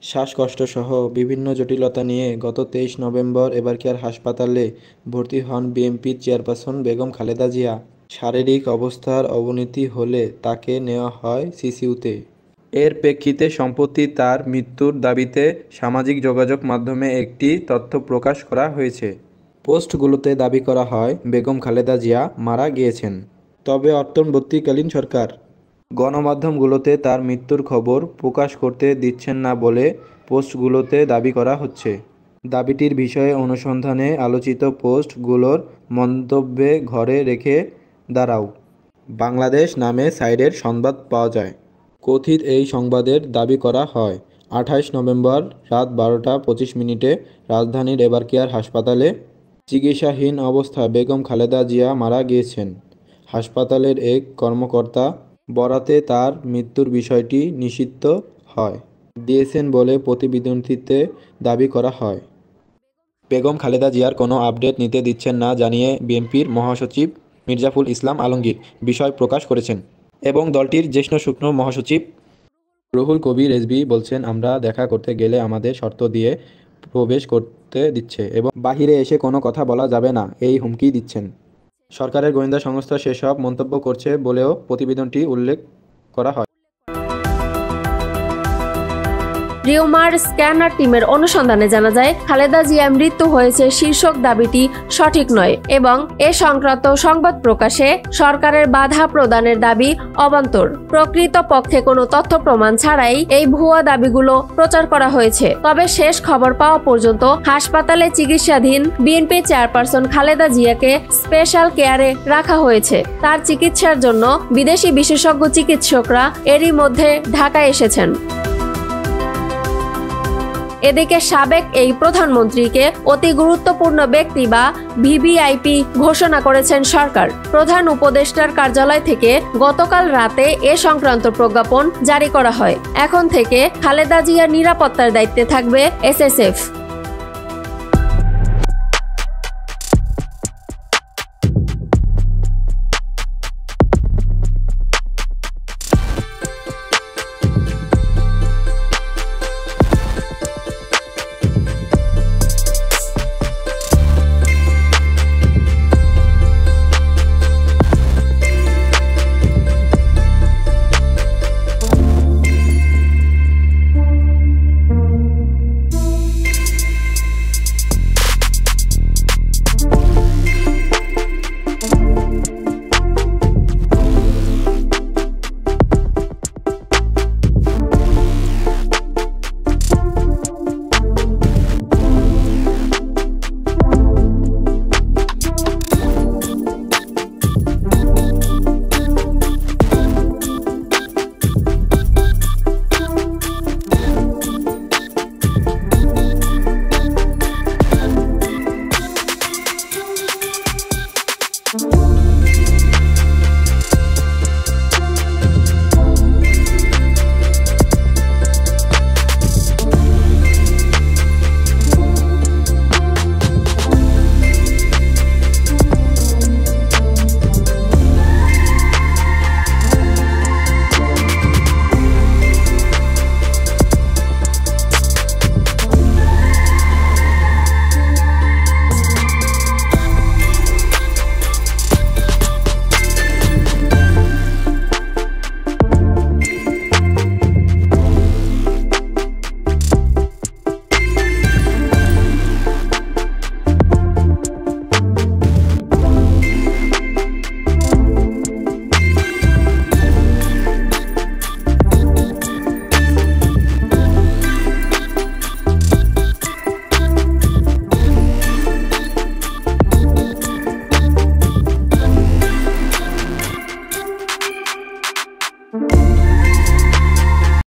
শ্বাসকষ্টসহ বিভিন্ন জটিলতা নিয়ে গত ২৩ নভেম্বর এবারকেয়ার হাসপাতালে ভর্তি হন বিএনপির চেয়ারপারসন বেগম খালেদা জিয়া। শারীরিক অবস্থার অবনতি হলে তাকে নেওয়া হয় সিসিইউতে। এর প্রেক্ষিতে সম্প্রতি তার মৃত্যুর দাবিতে সামাজিক যোগাযোগ মাধ্যমে একটি তথ্য প্রকাশ করা হয়েছে। পোস্টগুলোতে দাবি করা হয় বেগম খালেদা জিয়া মারা গিয়েছেন, তবে অন্তর্বর্তীকালীন সরকার গণমাধ্যমগুলোতে তার মৃত্যুর খবর প্রকাশ করতে দিচ্ছেন না বলে পোস্টগুলোতে দাবি করা হচ্ছে। দাবিটির বিষয়ে অনুসন্ধানে আলোচিত পোস্টগুলোর মন্তব্যে ঘরে রেখে দাঁড়াও বাংলাদেশ নামে সাইটের সংবাদ পাওয়া যায়। কথিত এই সংবাদের দাবি করা হয় ২৮ নভেম্বর রাত ১২টা ২৫ রাজধানীর এবারকেয়ার হাসপাতালে চিকিৎসাধীন অবস্থায় বেগম খালেদা জিয়া মারা গিয়েছেন। হাসপাতালের এক কর্মকর্তা বরাতে তার মৃত্যুর বিষয়টি নিশ্চিত দিয়েছেন বলে প্রতিবেদনটিতে দাবি করা হয়। বেগম খালেদা জিয়ার কোনো আপডেট নিতে দিচ্ছেন না জানিয়ে বিএনপির মহাসচিব মির্জাফখরুল ইসলাম আলমগীর বিষয় প্রকাশ করেছেন এবং দলটির জ্যেষ্ঠ যুগ্ম মহাসচিব রুহুল কবির রেজভী বলছেন, আমরা দেখা করতে গেলে আমাদের শর্ত দিয়ে প্রবেশ করতে দিচ্ছে এবং বাহিরে এসে কোনো কথা বলা যাবে না, এই হুমকি দিচ্ছেন। সরকারের গোয়েন্দা সংস্থা সেসব মন্তব্য করছে বলেও প্রতিবেদনটি উল্লেখ করা হয়। রিউমার স্ক্যানার টিমের অনুসন্ধানে জানা যায় খালেদা জিয়ার মৃত্যু হয়েছে শীর্ষক দাবিটি সঠিক নয় এবং এ সংক্রান্ত সংবাদ প্রকাশে সরকারের বাধা প্রদানের দাবি অবান্তর। প্রকৃতপক্ষে কোনো তথ্য প্রমাণ ছাড়াই এই ভুয়া দাবিগুলো প্রচার করা হয়েছে। তবে শেষ খবর পাওয়া পর্যন্ত হাসপাতালে চিকিৎসাধীন বিএনপি চেয়ারপারসন খালেদা জিয়াকে স্পেশাল কেয়ারে রাখা হয়েছে। তার চিকিৎসার জন্য বিদেশি বিশেষজ্ঞ চিকিৎসকরা এরই মধ্যে ঢাকায় এসেছেন। এদিকে সাবেক এই প্রধানমন্ত্রীকে অতি গুরুত্বপূর্ণ ব্যক্তি বা ভিভিআইপি ঘোষণা করেছেন সরকার। প্রধান উপদেষ্টার কার্যালয় থেকে গতকাল রাতে এ সংক্রান্ত প্রজ্ঞাপন জারি করা হয়। এখন থেকে খালেদা জিয়ার নিরাপত্তার দায়িত্বে থাকবে এসএসএফ।